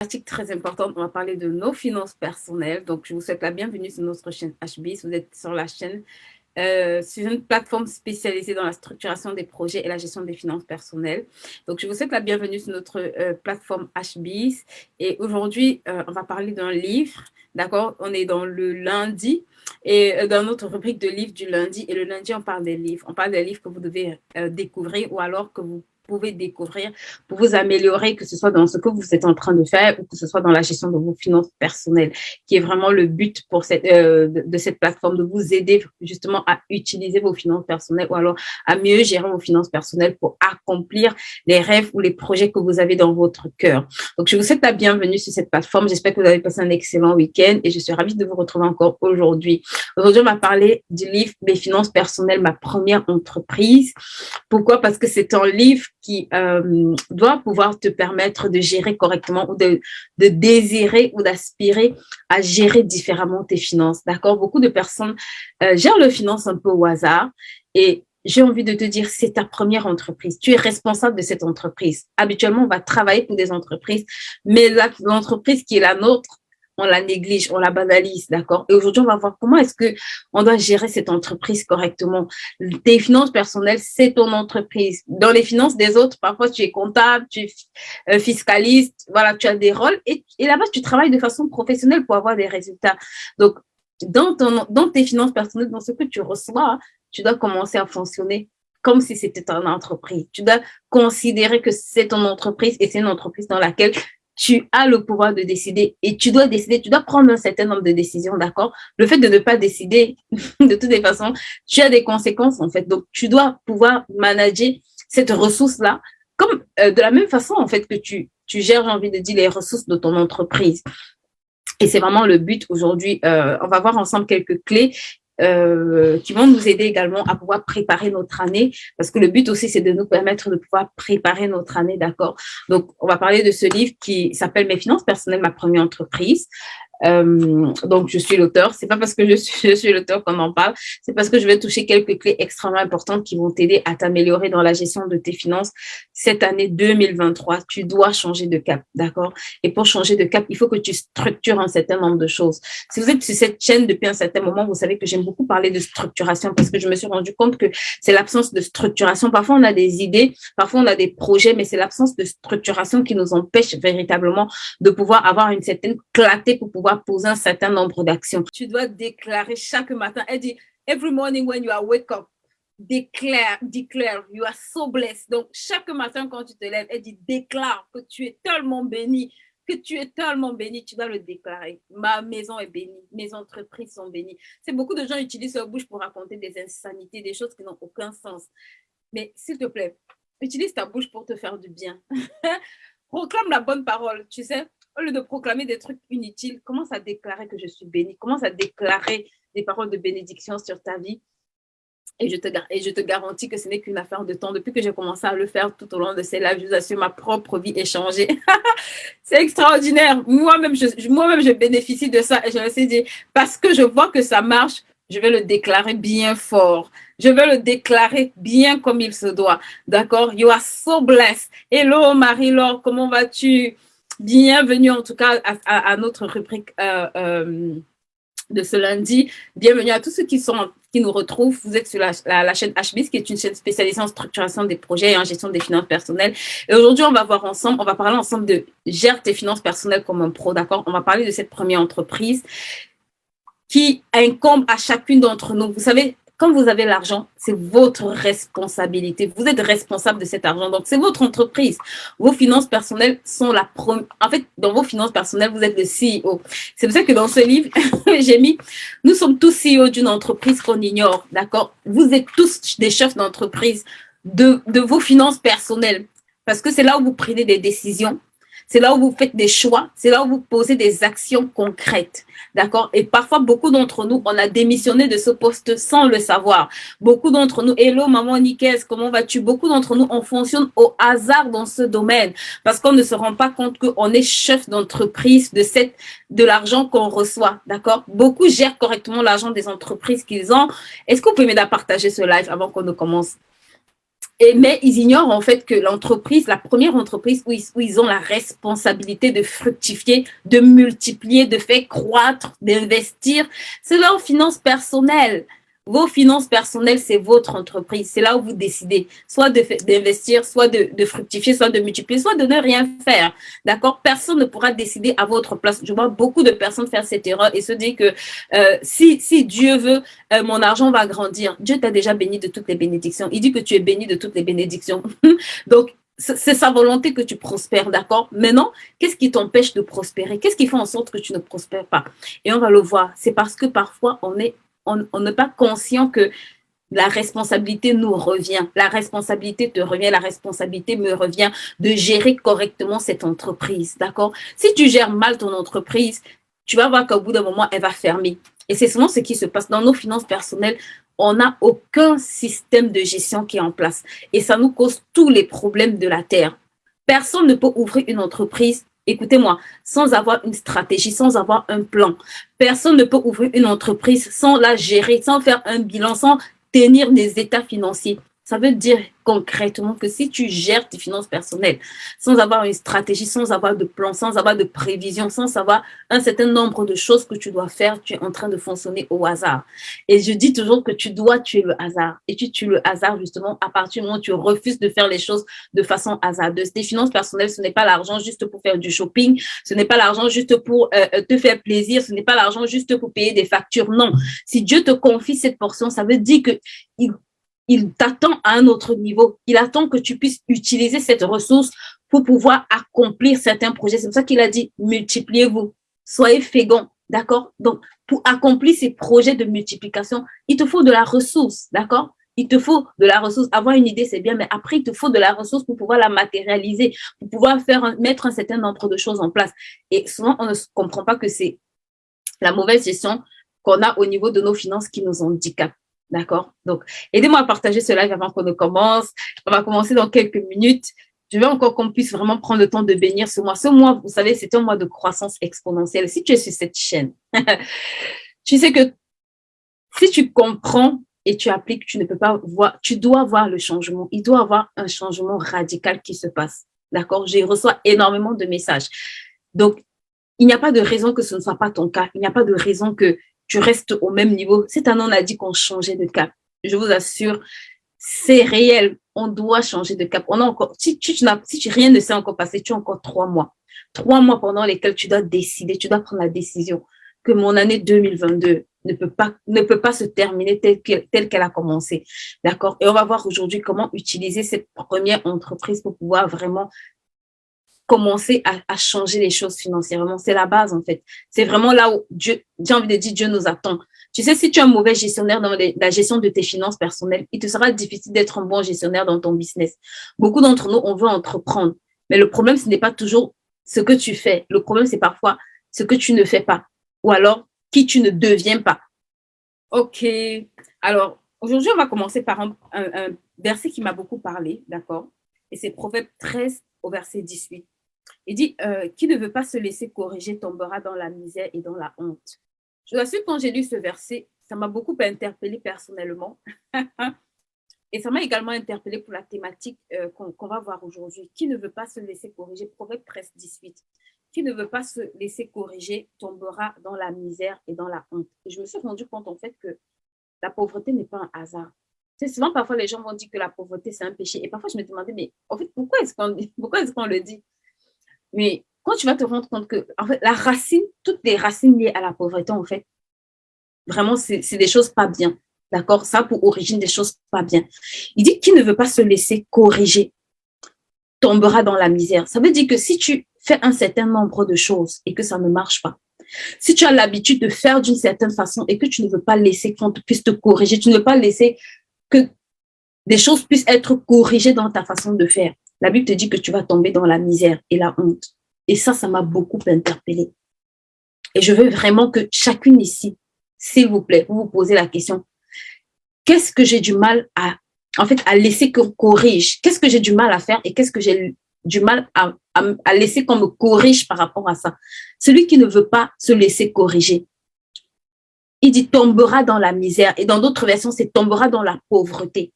Thématique très importante, on va parler de nos finances personnelles. Donc, je vous souhaite la bienvenue sur notre chaîne HBIS. Vous êtes sur la chaîne, sur une plateforme spécialisée dans la structuration des projets et la gestion des finances personnelles. Donc, je vous souhaite la bienvenue sur notre plateforme HBIS. Et aujourd'hui, on va parler d'un livre. D'accord? On est dans le lundi et dans notre rubrique de livres du lundi. Et le lundi, on parle des livres. On parle des livres que vous devez découvrir ou alors que vous pouvez découvrir pour vous améliorer, que ce soit dans ce que vous êtes en train de faire ou que ce soit dans la gestion de vos finances personnelles, qui est vraiment le but pour de cette plateforme, de vous aider justement à utiliser vos finances personnelles ou alors à mieux gérer vos finances personnelles pour accomplir les rêves ou les projets que vous avez dans votre cœur. Donc, je vous souhaite la bienvenue sur cette plateforme. J'espère que vous avez passé un excellent week-end et je suis ravie de vous retrouver encore aujourd'hui. Aujourd'hui, on va parler du livre Mes finances personnelles, ma première entreprise. Pourquoi? Parce que c'est un livre qui doit pouvoir te permettre de gérer correctement ou de désirer ou d'aspirer à gérer différemment tes finances. D'accord? Beaucoup de personnes gèrent leurs finances un peu au hasard et j'ai envie de te dire, c'est ta première entreprise. Tu es responsable de cette entreprise. Habituellement, on va travailler pour des entreprises, mais l'entreprise qui est la nôtre, on la néglige, on la banalise, d'accord? Et aujourd'hui, on va voir comment est-ce que on doit gérer cette entreprise correctement. Tes finances personnelles, c'est ton entreprise. Dans les finances des autres, parfois, tu es comptable, tu es fiscaliste, voilà, tu as des rôles et là-bas, tu travailles de façon professionnelle pour avoir des résultats. Donc, dans tes finances personnelles, dans ce que tu reçois, tu dois commencer à fonctionner comme si c'était ton entreprise. Tu dois considérer que c'est ton entreprise et c'est une entreprise dans laquelle tu as le pouvoir de décider et tu dois décider, tu dois prendre un certain nombre de décisions, d'accord? Le fait de ne pas décider, de toutes les façons, tu as des conséquences en fait. Donc, tu dois pouvoir manager cette ressource-là comme de la même façon en fait que tu gères, j'ai envie de dire, les ressources de ton entreprise. Et c'est vraiment le but aujourd'hui. On va voir ensemble quelques clés qui vont nous aider également à pouvoir préparer notre année, parce que le but aussi, c'est de nous permettre de pouvoir préparer notre année, d'accord? Donc, on va parler de ce livre qui s'appelle Mes finances personnelles, ma première entreprise. Donc, je suis l'auteur. C'est pas parce que je suis l'auteur qu'on en parle. C'est parce que je vais toucher quelques clés extrêmement importantes qui vont t'aider à t'améliorer dans la gestion de tes finances cette année 2023. Tu dois changer de cap, d'accord? Et pour changer de cap, il faut que tu structures un certain nombre de choses. Si vous êtes sur cette chaîne depuis un certain moment, vous savez que j'aime beaucoup parler de structuration parce que je me suis rendu compte que c'est l'absence de structuration. Parfois, on a des idées, parfois, on a des projets, mais c'est l'absence de structuration qui nous empêche véritablement de pouvoir avoir une certaine clarté pour pouvoir poser un certain nombre d'actions. Tu dois déclarer chaque matin. Elle dit, every morning when you are wake up, declare, you are so blessed. Donc, chaque matin quand tu te lèves, elle dit, déclare que tu es tellement béni, que tu es tellement béni, tu dois le déclarer. Ma maison est bénie, mes entreprises sont bénies. C'est beaucoup de gens utilisent leur bouche pour raconter des insanités, des choses qui n'ont aucun sens. Mais s'il te plaît, utilise ta bouche pour te faire du bien. Proclame la bonne parole, tu sais. Au lieu de proclamer des trucs inutiles, commence à déclarer que je suis bénie. Commence à déclarer des paroles de bénédiction sur ta vie. Et je te garantis que ce n'est qu'une affaire de temps. Depuis que j'ai commencé à le faire tout au long de ces lives, je vous assure, ma propre vie est changée. C'est extraordinaire. Moi-même, je bénéficie de ça. Et je me suis dit, parce que je vois que ça marche, je vais le déclarer bien fort. Je vais le déclarer bien comme il se doit. D'accord? You are so blessed. Hello, Marie-Laure, comment vas-tu? Bienvenue en tout cas à notre rubrique de ce lundi. Bienvenue à tous ceux qui nous retrouvent. Vous êtes sur la chaîne HBIS, qui est une chaîne spécialisée en structuration des projets et en gestion des finances personnelles. Et aujourd'hui, on va parler ensemble de gère tes finances personnelles comme un pro, d'accord? On va parler de cette première entreprise qui incombe à chacune d'entre nous. Vous savez, quand vous avez l'argent, c'est votre responsabilité. Vous êtes responsable de cet argent. Donc, c'est votre entreprise. Vos finances personnelles sont la première. En fait, dans vos finances personnelles, vous êtes le CEO. C'est pour ça que dans ce livre, j'ai mis, nous sommes tous CEO d'une entreprise qu'on ignore. D'accord? Vous êtes tous des chefs d'entreprise de vos finances personnelles. Parce que c'est là où vous prenez des décisions. C'est là où vous faites des choix. C'est là où vous posez des actions concrètes. D'accord? Et parfois, beaucoup d'entre nous, on a démissionné de ce poste sans le savoir. Beaucoup d'entre nous, hello, maman Nicaise, comment vas-tu? Beaucoup d'entre nous, on fonctionne au hasard dans ce domaine parce qu'on ne se rend pas compte qu'on est chef d'entreprise de l'argent qu'on reçoit. D'accord? Beaucoup gèrent correctement l'argent des entreprises qu'ils ont. Est-ce que vous pouvez m'aider à partager ce live avant qu'on ne commence? Mais ils ignorent en fait que l'entreprise, la première entreprise où ils ont la responsabilité de fructifier, de multiplier, de faire croître, d'investir, c'est leurs finances personnelles. Vos finances personnelles, c'est votre entreprise. C'est là où vous décidez soit d'investir, soit de fructifier, soit de multiplier, soit de ne rien faire. D'accord? Personne ne pourra décider à votre place. Je vois beaucoup de personnes faire cette erreur et se dire que si Dieu veut, mon argent va grandir. Dieu t'a déjà béni de toutes les bénédictions. Il dit que tu es béni de toutes les bénédictions. Donc, c'est sa volonté que tu prospères, d'accord? Maintenant, qu'est-ce qui t'empêche de prospérer? Qu'est-ce qui fait en sorte que tu ne prospères pas? Et on va le voir. C'est parce que parfois, on n'est pas conscient que la responsabilité nous revient. La responsabilité te revient, la responsabilité me revient de gérer correctement cette entreprise, d'accord? Si tu gères mal ton entreprise, tu vas voir qu'au bout d'un moment, elle va fermer. Et c'est souvent ce qui se passe dans nos finances personnelles. On n'a aucun système de gestion qui est en place. Et ça nous cause tous les problèmes de la terre. Personne ne peut ouvrir une entreprise, écoutez-moi, sans avoir une stratégie, sans avoir un plan. Personne ne peut ouvrir une entreprise sans la gérer, sans faire un bilan, sans tenir des états financiers. Ça veut dire concrètement que si tu gères tes finances personnelles sans avoir une stratégie, sans avoir de plan, sans avoir de prévision, sans savoir un certain nombre de choses que tu dois faire, tu es en train de fonctionner au hasard. Et je dis toujours que tu dois tuer le hasard. Et tu tues le hasard justement à partir du moment où tu refuses de faire les choses de façon hasardeuse. Tes finances personnelles, ce n'est pas l'argent juste pour faire du shopping, ce n'est pas l'argent juste pour te faire plaisir, ce n'est pas l'argent juste pour payer des factures. Non. Si Dieu te confie cette portion, ça veut dire que il t'attend à un autre niveau. Il attend que tu puisses utiliser cette ressource pour pouvoir accomplir certains projets. C'est pour ça qu'il a dit, multipliez-vous, soyez féconds, d'accord? Donc, pour accomplir ces projets de multiplication, il te faut de la ressource, d'accord? Il te faut de la ressource. Avoir une idée, c'est bien, mais après, il te faut de la ressource pour pouvoir la matérialiser, pour pouvoir mettre un certain nombre de choses en place. Et souvent, on ne comprend pas que c'est la mauvaise gestion qu'on a au niveau de nos finances qui nous handicape. D'accord? Donc, aidez-moi à partager ce live avant qu'on ne commence. On va commencer dans quelques minutes. Je veux encore qu'on puisse vraiment prendre le temps de bénir ce mois. Ce mois, vous savez, c'est un mois de croissance exponentielle. Si tu es sur cette chaîne, tu sais que si tu comprends et tu appliques, tu ne peux pas voir, tu dois voir le changement. Il doit y avoir un changement radical qui se passe. D'accord? Je reçois énormément de messages. Donc, il n'y a pas de raison que ce ne soit pas ton cas. Il n'y a pas de raison que tu restes au même niveau. Cette année, on a dit qu'on changeait de cap. Je vous assure, c'est réel. On doit changer de cap. On a encore, si rien ne s'est encore passé, tu as encore 3 mois. 3 mois pendant lesquels tu dois décider, tu dois prendre la décision que mon année 2022 ne peut pas se terminer telle qu'elle a commencé. D'accord? Et on va voir aujourd'hui comment utiliser cette première entreprise pour pouvoir vraiment commencer à changer les choses financièrement. C'est la base, en fait. C'est vraiment là où Dieu, j'ai envie de dire, Dieu nous attend. Tu sais, si tu es un mauvais gestionnaire dans la gestion de tes finances personnelles, il te sera difficile d'être un bon gestionnaire dans ton business. Beaucoup d'entre nous, on veut entreprendre. Mais le problème, ce n'est pas toujours ce que tu fais. Le problème, c'est parfois ce que tu ne fais pas. Ou alors, qui tu ne deviens pas. OK. Alors, aujourd'hui, on va commencer par un verset qui m'a beaucoup parlé, d'accord? Et c'est Proverbe 13 au verset 18. Il dit, qui ne veut pas se laisser corriger tombera dans la misère et dans la honte. Je vous assure, quand j'ai lu ce verset, ça m'a beaucoup interpellée personnellement. Et ça m'a également interpellée pour la thématique qu'on va voir aujourd'hui. Qui ne veut pas se laisser corriger? Proverbe 13, 18. Qui ne veut pas se laisser corriger tombera dans la misère et dans la honte. Et je me suis rendu compte en fait que la pauvreté n'est pas un hasard. C'est souvent, parfois, les gens vont dire que la pauvreté, c'est un péché. Et parfois, je me demandais, mais en fait, pourquoi est-ce qu'on le dit? Mais quand tu vas te rendre compte que, en fait, la racine, toutes les racines liées à la pauvreté, en fait, vraiment, c'est des choses pas bien. D'accord? Ça a pour origine des choses pas bien. Il dit qu'il ne veut pas se laisser corriger, tombera dans la misère. Ça veut dire que si tu fais un certain nombre de choses et que ça ne marche pas, si tu as l'habitude de faire d'une certaine façon et que tu ne veux pas laisser qu'on puisse te corriger, tu ne veux pas laisser que des choses puissent être corrigées dans ta façon de faire, la Bible te dit que tu vas tomber dans la misère et la honte. Et ça m'a beaucoup interpellée. Et je veux vraiment que chacune ici, s'il vous plaît, vous vous posez la question, qu'est-ce que j'ai du mal à laisser qu'on corrige? Qu'est-ce que j'ai du mal à faire et qu'est-ce que j'ai du mal à laisser qu'on me corrige par rapport à ça? Celui qui ne veut pas se laisser corriger, il dit tombera dans la misère. Et dans d'autres versions, c'est tombera dans la pauvreté.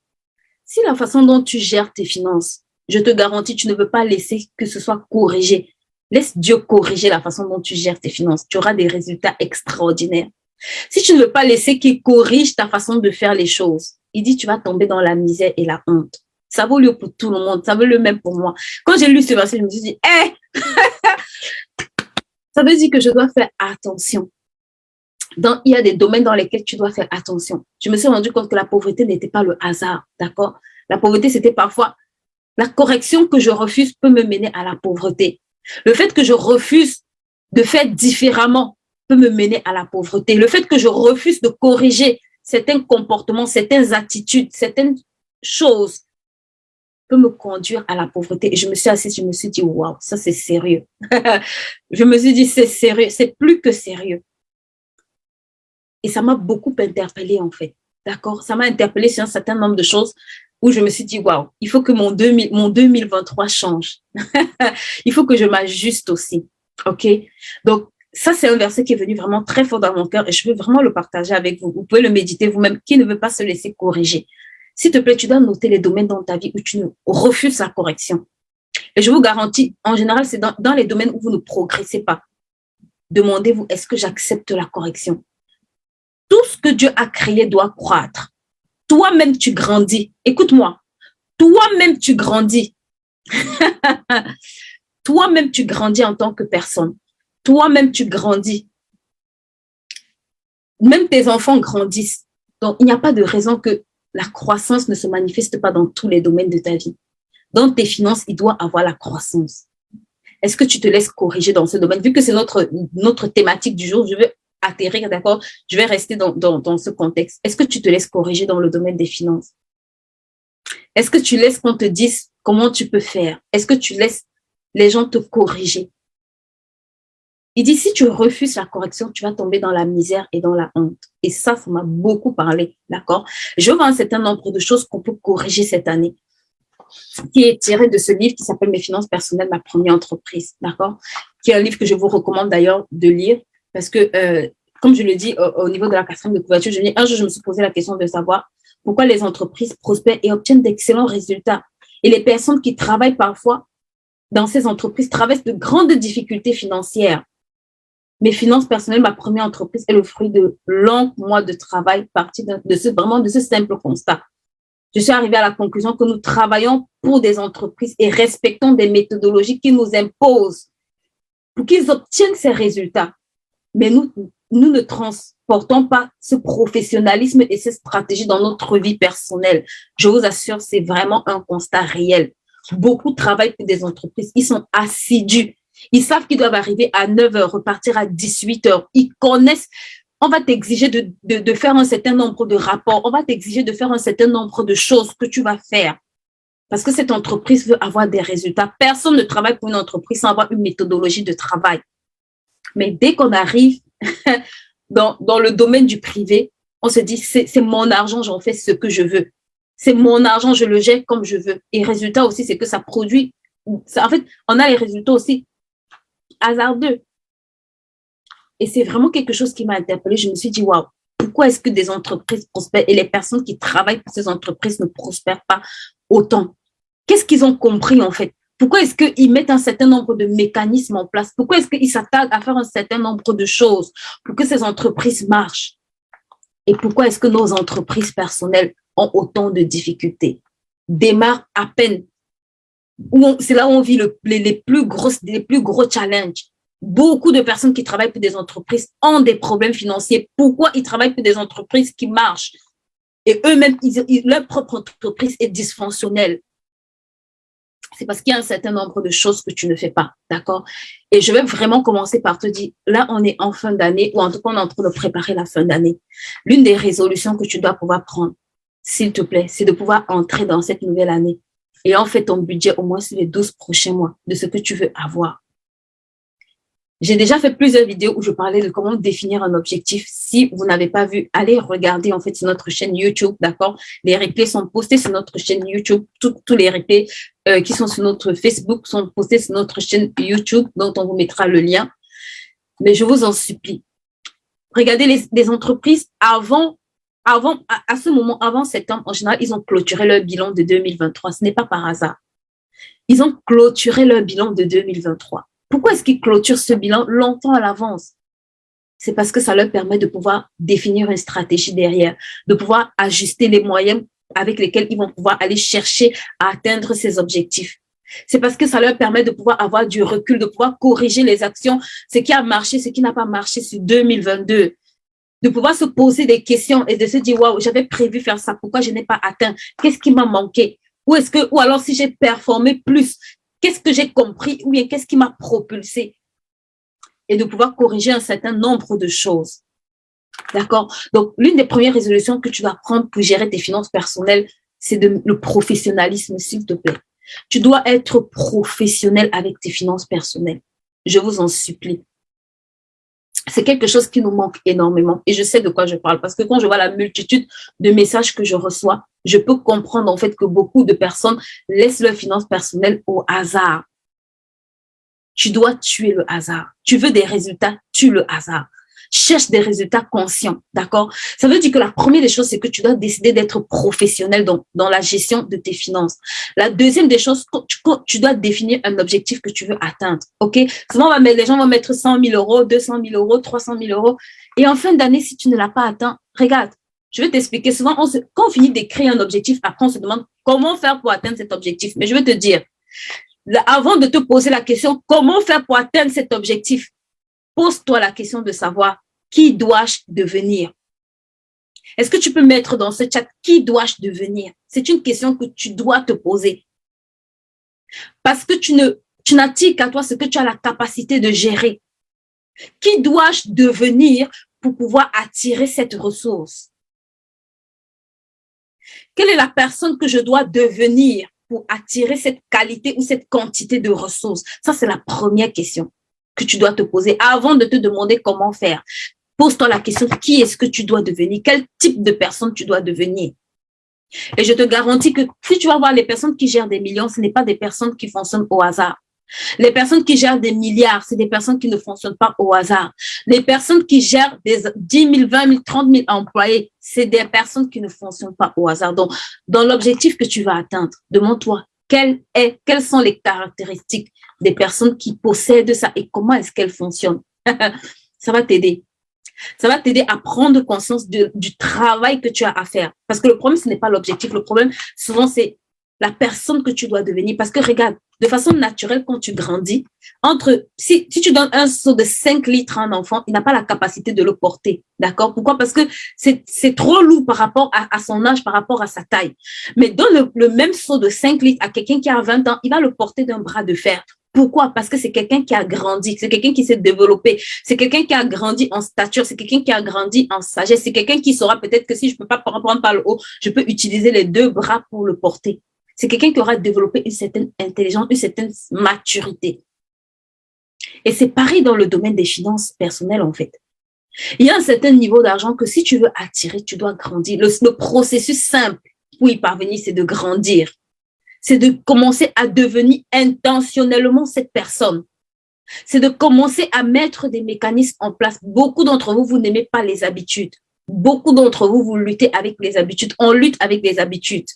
Si la façon dont tu gères tes finances, je te garantis, tu ne veux pas laisser que ce soit corrigé. Laisse Dieu corriger la façon dont tu gères tes finances. Tu auras des résultats extraordinaires. Si tu ne veux pas laisser qu'il corrige ta façon de faire les choses, il dit tu vas tomber dans la misère et la honte. Ça vaut le pour tout le monde, ça vaut le même pour moi. Quand j'ai lu ce verset, je me suis dit, ça veut dire que je dois faire attention. Il y a des domaines dans lesquels tu dois faire attention. Je me suis rendu compte que la pauvreté n'était pas le hasard, d'accord? La pauvreté, c'était parfois la correction que je refuse peut me mener à la pauvreté. Le fait que je refuse de faire différemment peut me mener à la pauvreté. Le fait que je refuse de corriger certains comportements, certaines attitudes, certaines choses peut me conduire à la pauvreté. Et je me suis assise, je me suis dit, waouh, ça c'est sérieux. Je me suis dit, c'est sérieux, c'est plus que sérieux. Et ça m'a beaucoup interpellée en fait. D'accord? Ça m'a interpellée sur un certain nombre de choses où je me suis dit, waouh, il faut que mon 2023 change. Il faut que je m'ajuste aussi. OK? Donc, ça, c'est un verset qui est venu vraiment très fort dans mon cœur et je veux vraiment le partager avec vous. Vous pouvez le méditer vous-même. Qui ne veut pas se laisser corriger? S'il te plaît, tu dois noter les domaines dans ta vie où tu refuses la correction. Et je vous garantis, en général, c'est dans les domaines où vous ne progressez pas. Demandez-vous, est-ce que j'accepte la correction? Tout ce que Dieu a créé doit croître. Toi-même, tu grandis. Écoute-moi. Toi-même, tu grandis. Toi-même, tu grandis en tant que personne. Toi-même, tu grandis. Même tes enfants grandissent. Donc, il n'y a pas de raison que la croissance ne se manifeste pas dans tous les domaines de ta vie. Dans tes finances, il doit avoir la croissance. Est-ce que tu te laisses corriger dans ce domaine? Vu que c'est notre thématique du jour, je veux atterrir, d'accord? Je vais rester dans ce contexte. Est-ce que tu te laisses corriger dans le domaine des finances? Est-ce que tu laisses qu'on te dise comment tu peux faire? Est-ce que tu laisses les gens te corriger? Il dit, si tu refuses la correction, tu vas tomber dans la misère et dans la honte. Et ça m'a beaucoup parlé, d'accord? Je vois un certain nombre de choses qu'on peut corriger cette année, qui est tiré de ce livre qui s'appelle Mes finances personnelles, ma première entreprise, d'accord? Qui est un livre que je vous recommande d'ailleurs de lire, parce que, comme je le dis au niveau de la 4e de couverture, un jour, je me suis posé la question de savoir pourquoi les entreprises prospèrent et obtiennent d'excellents résultats. Et les personnes qui travaillent parfois dans ces entreprises traversent de grandes difficultés financières. Mes finances personnelles, ma première entreprise, est le fruit de longs mois de travail, parti de ce simple constat. Je suis arrivée à la conclusion que nous travaillons pour des entreprises et respectons des méthodologies qui nous imposent pour qu'ils obtiennent ces résultats. Mais nous ne transportons pas ce professionnalisme et ces stratégies dans notre vie personnelle. Je vous assure, c'est vraiment un constat réel. Beaucoup travaillent pour des entreprises. Ils sont assidus. Ils savent qu'ils doivent arriver à 9h, repartir à 18h. Ils connaissent. On va t'exiger de faire un certain nombre de rapports. On va t'exiger de faire un certain nombre de choses que tu vas faire. Parce que cette entreprise veut avoir des résultats. Personne ne travaille pour une entreprise sans avoir une méthodologie de travail. Mais dès qu'on arrive dans le domaine du privé, on se dit, c'est mon argent, j'en fais ce que je veux. C'est mon argent, je le gère comme je veux. Et résultat aussi, c'est que ça produit. En fait, on a les résultats aussi hasardeux. Et c'est vraiment quelque chose qui m'a interpellée. Je me suis dit, waouh, pourquoi est-ce que des entreprises prospèrent et les personnes qui travaillent pour ces entreprises ne prospèrent pas autant? Qu'est-ce qu'ils ont compris en fait? Pourquoi est-ce qu'ils mettent un certain nombre de mécanismes en place? Pourquoi est-ce qu'ils s'attardent à faire un certain nombre de choses pour que ces entreprises marchent? Et pourquoi est-ce que nos entreprises personnelles ont autant de difficultés? Démarrent à peine. C'est là où on vit les plus gros challenges. Beaucoup de personnes qui travaillent pour des entreprises ont des problèmes financiers. Pourquoi ils travaillent pour des entreprises qui marchent? Et eux-mêmes, leur propre entreprise est dysfonctionnelle. C'est parce qu'il y a un certain nombre de choses que tu ne fais pas, d'accord? Et je vais vraiment commencer par te dire, là, on est en fin d'année, ou en tout cas, on est en train de préparer la fin d'année. L'une des résolutions que tu dois pouvoir prendre, s'il te plaît, c'est de pouvoir entrer dans cette nouvelle année et en fait ton budget au moins sur les 12 prochains mois de ce que tu veux avoir. J'ai déjà fait plusieurs vidéos où je parlais de comment définir un objectif. Si vous n'avez pas vu, allez regarder en fait sur notre chaîne YouTube, d'accord? Les replays sont postés sur notre chaîne YouTube. Tous les replays qui sont sur notre Facebook sont postés sur notre chaîne YouTube, dont on vous mettra le lien. Mais je vous en supplie, regardez les entreprises avant à ce moment, avant septembre, en général, ils ont clôturé leur bilan de 2023. Ce n'est pas par hasard. Ils ont clôturé leur bilan de 2023. Pourquoi est-ce qu'ils clôturent ce bilan longtemps à l'avance? C'est parce que ça leur permet de pouvoir définir une stratégie derrière, de pouvoir ajuster les moyens avec lesquels ils vont pouvoir aller chercher à atteindre ces objectifs. C'est parce que ça leur permet de pouvoir avoir du recul, de pouvoir corriger les actions, ce qui a marché, ce qui n'a pas marché sur 2022. De pouvoir se poser des questions et de se dire, waouh, j'avais prévu faire ça, pourquoi je n'ai pas atteint? Qu'est-ce qui m'a manqué? Ou alors si j'ai performé plus, qu'est-ce que j'ai compris? Ou bien qu'est-ce qui m'a propulsé? Et de pouvoir corriger un certain nombre de choses. D'accord? Donc, l'une des premières résolutions que tu dois prendre pour gérer tes finances personnelles, c'est le professionnalisme, s'il te plaît. Tu dois être professionnel avec tes finances personnelles. Je vous en supplie. C'est quelque chose qui nous manque énormément. Et je sais de quoi je parle. Parce que quand je vois la multitude de messages que je reçois, je peux comprendre en fait que beaucoup de personnes laissent leurs finances personnelles au hasard. Tu dois tuer le hasard. Tu veux des résultats, tue le hasard. Cherche des résultats conscients, d'accord? Ça veut dire que la première des choses, c'est que tu dois décider d'être professionnel dans la gestion de tes finances. La deuxième des choses, tu dois définir un objectif que tu veux atteindre, ok? Souvent, les gens vont mettre 100 000 euros, 200 000 euros, 300 000 euros. Et en fin d'année, si tu ne l'as pas atteint, regarde, je vais t'expliquer. Souvent, quand on finit d'écrire un objectif, après, on se demande comment faire pour atteindre cet objectif. Mais je vais te dire, avant de te poser la question, comment faire pour atteindre cet objectif? Pose-toi la question de savoir qui dois-je devenir? Est-ce que tu peux mettre dans ce chat qui dois-je devenir? C'est une question que tu dois te poser. Parce que tu n'attires qu'à toi ce que tu as la capacité de gérer. Qui dois-je devenir pour pouvoir attirer cette ressource? Quelle est la personne que je dois devenir pour attirer cette qualité ou cette quantité de ressources? Ça, c'est la première question que tu dois te poser avant de te demander comment faire. Pose-toi la question, qui est-ce que tu dois devenir? Quel type de personne tu dois devenir? Et je te garantis que si tu vas voir les personnes qui gèrent des millions, ce n'est pas des personnes qui fonctionnent au hasard. Les personnes qui gèrent des milliards, c'est des personnes qui ne fonctionnent pas au hasard. Les personnes qui gèrent des 10 000, 20 000, 30 000 employés, c'est des personnes qui ne fonctionnent pas au hasard. Donc, dans l'objectif que tu vas atteindre, demande-toi quelles sont les caractéristiques des personnes qui possèdent ça et comment est-ce qu'elles fonctionnent. Ça va t'aider. Ça va t'aider à prendre conscience du travail que tu as à faire. Parce que le problème, ce n'est pas l'objectif. Le problème, souvent, c'est la personne que tu dois devenir. Parce que regarde, de façon naturelle, quand tu grandis, si tu donnes un seau de 5 litres à un enfant, il n'a pas la capacité de le porter. D'accord? Pourquoi? Parce que c'est trop lourd par rapport à son âge, par rapport à sa taille. Mais donne le même seau de 5 litres à quelqu'un qui a 20 ans, il va le porter d'un bras de fer. Pourquoi? Parce que c'est quelqu'un qui a grandi, c'est quelqu'un qui s'est développé, c'est quelqu'un qui a grandi en stature, c'est quelqu'un qui a grandi en sagesse, c'est quelqu'un qui saura peut-être que si je ne peux pas prendre par le haut, je peux utiliser les 2 bras pour le porter. C'est quelqu'un qui aura développé une certaine intelligence, une certaine maturité. Et c'est pareil dans le domaine des finances personnelles, en fait. Il y a un certain niveau d'argent que si tu veux attirer, tu dois grandir. Le processus simple pour y parvenir, c'est de grandir. C'est de commencer à devenir intentionnellement cette personne. C'est de commencer à mettre des mécanismes en place. Beaucoup d'entre vous, vous n'aimez pas les habitudes. Beaucoup d'entre vous, vous luttez avec les habitudes. On lutte avec les habitudes.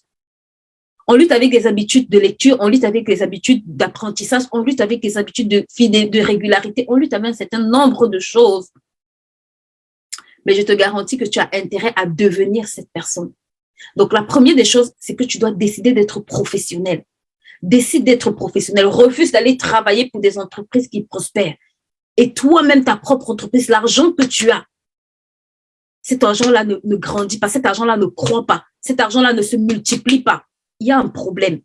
On lutte avec les habitudes de lecture, on lutte avec les habitudes d'apprentissage, on lutte avec les habitudes de régularité, on lutte avec un certain nombre de choses. Mais je te garantis que tu as intérêt à devenir cette personne. Donc, la première des choses, c'est que tu dois décider d'être professionnel. Décide d'être professionnel. Refuse d'aller travailler pour des entreprises qui prospèrent. Et toi-même, ta propre entreprise, l'argent que tu as, cet argent-là ne grandit pas, cet argent-là ne croît pas, cet argent-là ne se multiplie pas. Il y a un problème.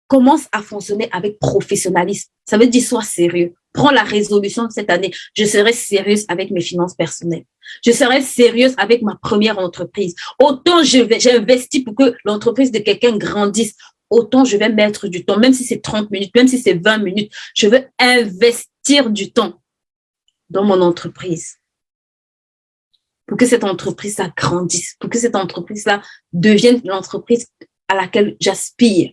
Commence à fonctionner avec professionnalisme. Ça veut dire sois sérieux. Prends la résolution de cette année. Je serai sérieuse avec mes finances personnelles. Je serai sérieuse avec ma première entreprise. Autant j'investis pour que l'entreprise de quelqu'un grandisse, autant je vais mettre du temps, même si c'est 30 minutes, même si c'est 20 minutes. Je veux investir du temps dans mon entreprise pour que cette entreprise-là grandisse, pour que cette entreprise-là devienne l'entreprise à laquelle j'aspire,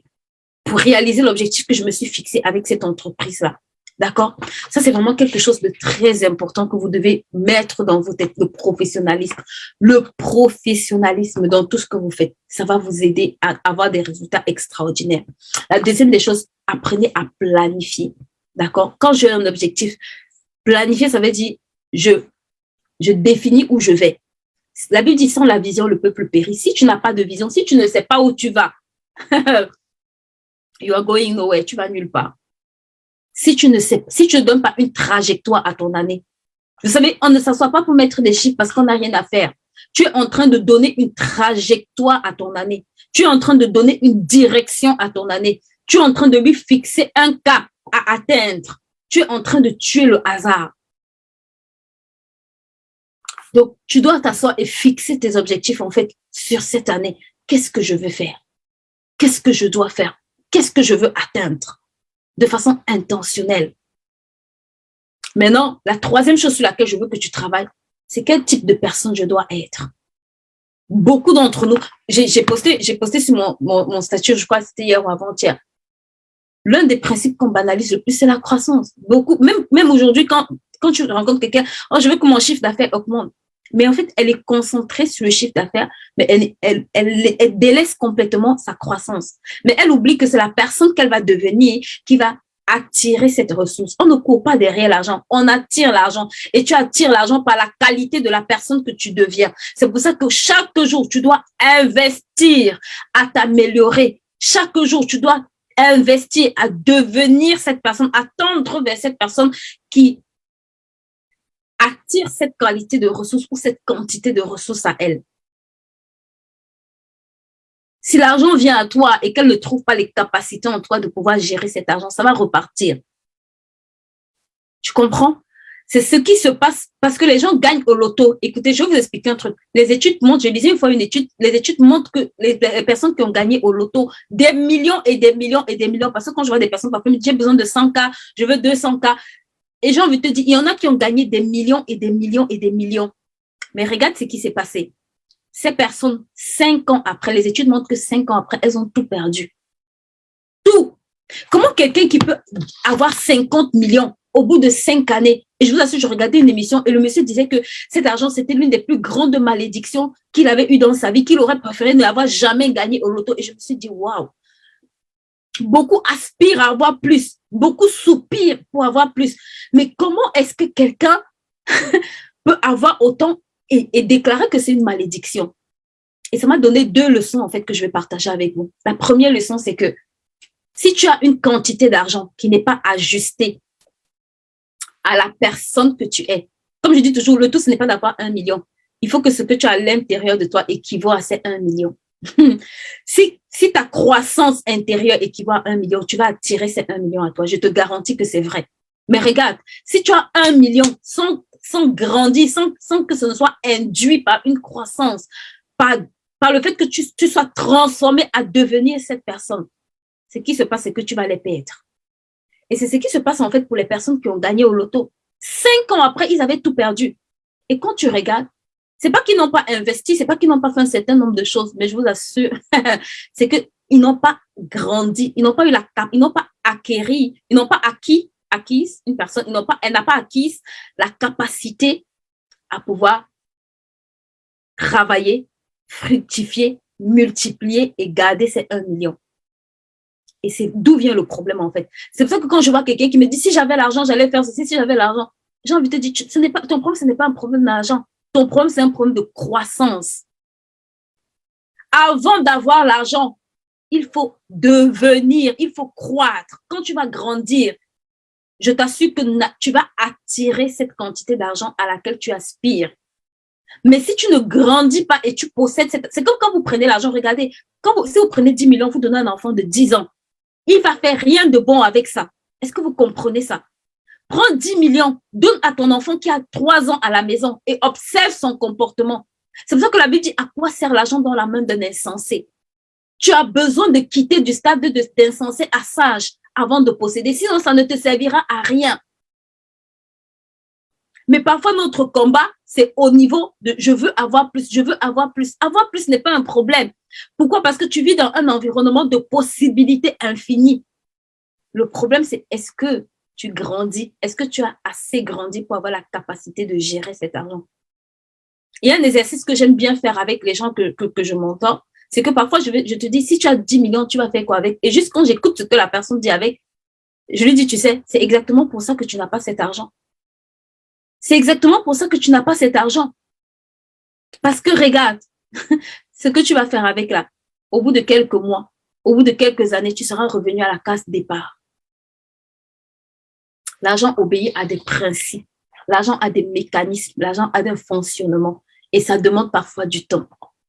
pour réaliser l'objectif que je me suis fixé avec cette entreprise-là. D'accord? Ça, c'est vraiment quelque chose de très important que vous devez mettre dans vos têtes, le professionnalisme. Le professionnalisme dans tout ce que vous faites, ça va vous aider à avoir des résultats extraordinaires. La deuxième des choses, apprenez à planifier. D'accord? Quand j'ai un objectif, planifier, ça veut dire je définis où je vais. La Bible dit sans la vision, le peuple périt. Si tu n'as pas de vision, si tu ne sais pas où tu vas, you are going nowhere, tu vas nulle part. Si tu ne donnes pas une trajectoire à ton année, vous savez, on ne s'assoit pas pour mettre des chiffres parce qu'on n'a rien à faire. Tu es en train de donner une trajectoire à ton année. Tu es en train de donner une direction à ton année. Tu es en train de lui fixer un cap à atteindre. Tu es en train de tuer le hasard. Donc, tu dois t'asseoir et fixer tes objectifs, en fait, sur cette année. Qu'est-ce que je veux faire? Qu'est-ce que je dois faire? Qu'est-ce que je veux atteindre? De façon intentionnelle. Maintenant, la troisième chose sur laquelle je veux que tu travailles, c'est quel type de personne je dois être. Beaucoup d'entre nous, j'ai posté sur mon statut, je crois que c'était hier ou avant-hier. L'un des principes qu'on banalise le plus, c'est la croissance. Beaucoup, même aujourd'hui, quand tu rencontres quelqu'un, oh, je veux que mon chiffre d'affaires augmente. Mais en fait, elle est concentrée sur le chiffre d'affaires, mais elle délaisse complètement sa croissance. Mais elle oublie que c'est la personne qu'elle va devenir qui va attirer cette ressource. On ne court pas derrière l'argent, on attire l'argent. Et tu attires l'argent par la qualité de la personne que tu deviens. C'est pour ça que chaque jour, tu dois investir à t'améliorer. Chaque jour, tu dois investir à devenir cette personne, à tendre vers cette personne qui attire cette qualité de ressources ou cette quantité de ressources à elle. Si l'argent vient à toi et qu'elle ne trouve pas les capacités en toi de pouvoir gérer cet argent, ça va repartir. Tu comprends? C'est ce qui se passe parce que les gens gagnent au loto. Écoutez, je vais vous expliquer un truc. Les études montrent, je lisais une fois une étude, les études montrent que les personnes qui ont gagné au loto des millions et des millions et des millions, parce que quand je vois des personnes, parfois, j'ai besoin de 100K, je veux 200K. Et j'ai envie de te dire, il y en a qui ont gagné des millions et des millions et des millions. Mais regarde ce qui s'est passé. Ces personnes, 5 ans après, les études montrent que 5 ans après, elles ont tout perdu. Tout. Comment quelqu'un qui peut avoir 50 millions au bout de 5 années, et je vous assure, je regardais une émission et le monsieur disait que cet argent, c'était l'une des plus grandes malédictions qu'il avait eues dans sa vie, qu'il aurait préféré ne l'avoir jamais gagné au loto. Et je me suis dit, waouh. Beaucoup aspirent à avoir plus. Beaucoup soupirent pour avoir plus. Mais comment est-ce que quelqu'un peut avoir autant et déclarer que c'est une malédiction? Et ça m'a donné 2 leçons, en fait, que je vais partager avec vous. La première leçon, c'est que si tu as une quantité d'argent qui n'est pas ajustée à la personne que tu es, comme je dis toujours, le tout, ce n'est pas d'avoir 1 million. Il faut que ce que tu as à l'intérieur de toi équivaut à ces 1 million. Si ta croissance intérieure équivaut à 1 million, tu vas attirer ces 1 million à toi. Je te garantis que c'est vrai. Mais regarde, si tu as 1 million sans grandir, sans que ce ne soit induit par une croissance, par le fait que tu sois transformé à devenir cette personne, ce qui se passe, c'est que tu vas les perdre. Et c'est ce qui se passe en fait pour les personnes qui ont gagné au loto. 5 ans après, ils avaient tout perdu. Et quand tu regardes, c'est pas qu'ils n'ont pas investi, c'est pas qu'ils n'ont pas fait un certain nombre de choses, mais je vous assure, c'est qu'ils n'ont pas grandi, ils n'ont pas eu ils n'ont pas acquis, ils n'ont pas acquis une personne, elle n'a pas acquis la capacité à pouvoir travailler, fructifier, multiplier et garder ces 1 million. Et c'est d'où vient le problème, en fait. C'est pour ça que quand je vois quelqu'un qui me dit, si j'avais l'argent, j'allais faire ceci, si j'avais l'argent, j'ai envie de te dire, ton problème, ce n'est pas un problème d'argent. Ton problème, c'est un problème de croissance. Avant d'avoir l'argent, il faut devenir, il faut croître. Quand tu vas grandir, je t'assure que tu vas attirer cette quantité d'argent à laquelle tu aspires. Mais si tu ne grandis pas et tu possèdes c'est comme quand vous prenez l'argent, regardez, si vous prenez 10 millions, vous donnez à un enfant de 10 ans, il va faire rien de bon avec ça. Est-ce que vous comprenez ça? Prends 10 millions, donne à ton enfant qui a 3 ans à la maison et observe son comportement. C'est pour ça que la Bible dit, à quoi sert l'argent dans la main d'un insensé? Tu as besoin de quitter du stade d'insensé à sage avant de posséder, sinon ça ne te servira à rien. Mais parfois, notre combat, c'est au niveau de je veux avoir plus, je veux avoir plus. Avoir plus n'est pas un problème. Pourquoi? Parce que tu vis dans un environnement de possibilités infinies. Le problème, c'est est-ce que tu grandis, est-ce que tu as assez grandi pour avoir la capacité de gérer cet argent? Il y a un exercice que j'aime bien faire avec les gens que je m'entends, c'est que parfois je te dis, si tu as 10 millions, tu vas faire quoi avec? Et juste quand j'écoute ce que la personne dit avec, je lui dis, tu sais, c'est exactement pour ça que tu n'as pas cet argent. C'est exactement pour ça que tu n'as pas cet argent. Parce que regarde, ce que tu vas faire avec là, au bout de quelques mois, au bout de quelques années, tu seras revenu à la case départ. L'argent obéit à des principes. L'argent a des mécanismes. L'argent a un fonctionnement. Et ça demande parfois du temps.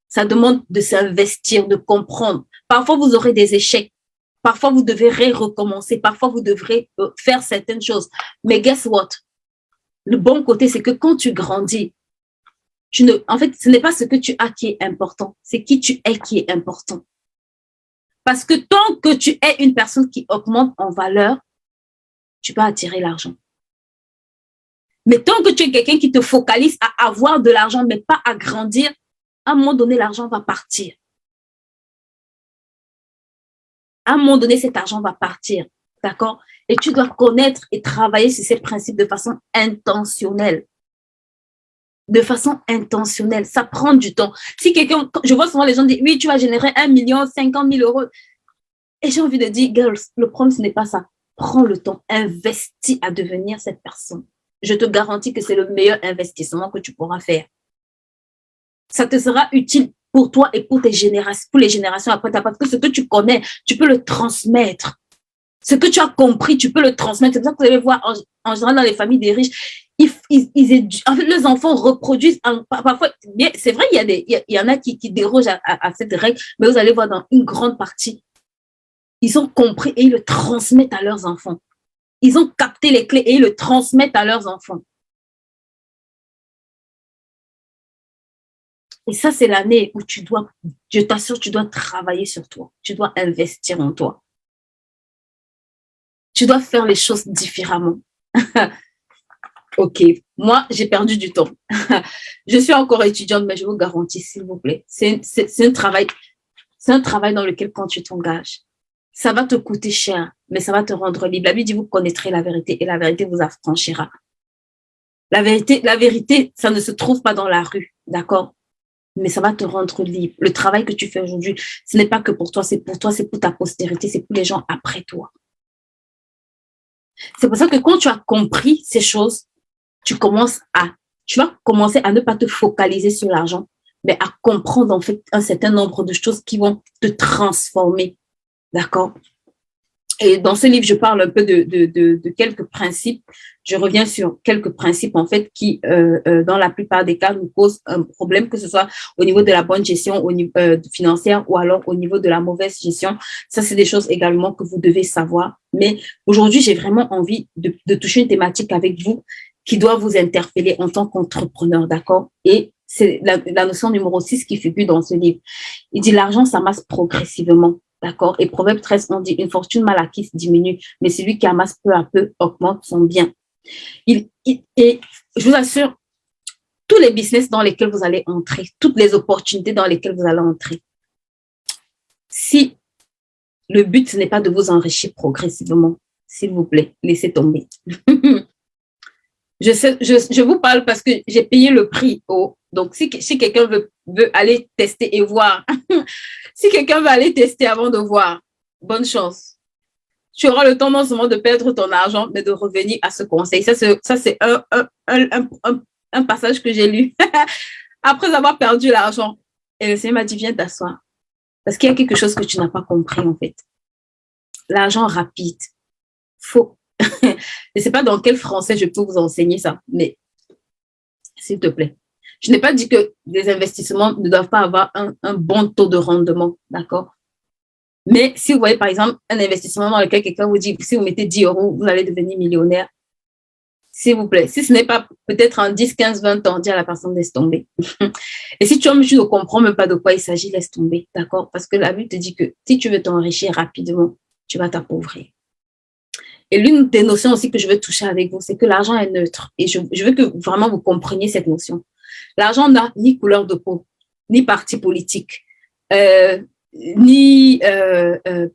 Ça demande de s'investir, de comprendre. Parfois, vous aurez des échecs. Parfois, vous devrez recommencer. Parfois, vous devrez faire certaines choses. Mais guess what? Le bon côté, c'est que quand tu grandis, en fait, ce n'est pas ce que tu as qui est important. C'est qui tu es qui est important. Parce que tant que tu es une personne qui augmente en valeur, tu peux attirer l'argent. Mais tant que tu es quelqu'un qui te focalise à avoir de l'argent, mais pas à grandir, à un moment donné, l'argent va partir. À un moment donné, cet argent va partir. D'accord? Et tu dois connaître et travailler sur ces principes de façon intentionnelle. De façon intentionnelle. Ça prend du temps. Si quelqu'un, je vois souvent les gens dire, oui, tu vas générer 1 million, 50 000 euros. Et j'ai envie de dire, girls, le problème, ce n'est pas ça. Prends le temps, investis à devenir cette personne. Je te garantis que c'est le meilleur investissement que tu pourras faire. Ça te sera utile pour toi et pour tes générations, pour les générations après toi, parce que ce que tu connais, tu peux le transmettre. Ce que tu as compris, tu peux le transmettre. C'est pour ça que vous allez voir, en général, dans les familles des riches, en fait, les enfants reproduisent, parfois, c'est vrai, il y en a qui dérogent à cette règle, mais vous allez voir dans une grande partie, ils ont compris et ils le transmettent à leurs enfants. Ils ont capté les clés et ils le transmettent à leurs enfants. Et ça, c'est l'année où je t'assure, tu dois travailler sur toi. Tu dois investir en toi. Tu dois faire les choses différemment. Ok, moi, j'ai perdu du temps. Je suis encore étudiante, mais je vous garantis, s'il vous plaît, c'est un travail dans lequel, quand tu t'engages, ça va te coûter cher, mais ça va te rendre libre. La Bible dit, vous connaîtrez la vérité et la vérité vous affranchira. La vérité, ça ne se trouve pas dans la rue, d'accord? Mais ça va te rendre libre. Le travail que tu fais aujourd'hui, ce n'est pas que pour toi, c'est pour ta postérité, c'est pour les gens après toi. C'est pour ça que quand tu as compris ces choses, tu vas commencer à ne pas te focaliser sur l'argent, mais à comprendre en fait un certain nombre de choses qui vont te transformer. D'accord? Et dans ce livre, je parle un peu de quelques principes. Je reviens sur quelques principes, en fait, qui, dans la plupart des cas, nous posent un problème, que ce soit au niveau de la bonne gestion au niveau, financière ou alors au niveau de la mauvaise gestion. Ça, c'est des choses également que vous devez savoir. Mais aujourd'hui, j'ai vraiment envie de toucher une thématique avec vous qui doit vous interpeller en tant qu'entrepreneur, d'accord? Et c'est la notion numéro 6 qui figure dans ce livre. Il dit, l'argent s'amasse progressivement. D'accord? Et Proverbe 13, on dit, une fortune mal acquise diminue, mais celui qui amasse peu à peu augmente son bien. Et je vous assure, tous les business dans lesquels vous allez entrer, toutes les opportunités dans lesquelles vous allez entrer, si le but, ce n'est pas de vous enrichir progressivement, s'il vous plaît, laissez tomber. Je vous parle parce que j'ai payé le prix haut. Donc, si quelqu'un veut aller tester et voir, si quelqu'un veut aller tester avant de voir, bonne chance. Tu auras le temps non seulement de perdre ton argent, mais de revenir à ce conseil. Ça, c'est un passage que j'ai lu après avoir perdu l'argent. Et le Seigneur m'a dit, viens t'asseoir. Parce qu'il y a quelque chose que tu n'as pas compris, en fait. L'argent rapide. Faux. Je ne sais pas dans quel français je peux vous enseigner ça, mais s'il te plaît. Je n'ai pas dit que les investissements ne doivent pas avoir un bon taux de rendement, d'accord? Mais si vous voyez, par exemple, un investissement dans lequel quelqu'un vous dit, si vous mettez 10 euros, vous allez devenir millionnaire, s'il vous plaît. Si ce n'est pas peut-être en 10, 15, 20 ans, dis à la personne, laisse tomber. Et si tu ne comprends même pas de quoi il s'agit, laisse tomber, d'accord? Parce que la Bible te dit que si tu veux t'enrichir rapidement, tu vas t'appauvrir. Et l'une des notions aussi que je veux toucher avec vous, c'est que l'argent est neutre. Et je veux que vraiment vous compreniez cette notion. L'argent n'a ni couleur de peau, ni parti politique. ni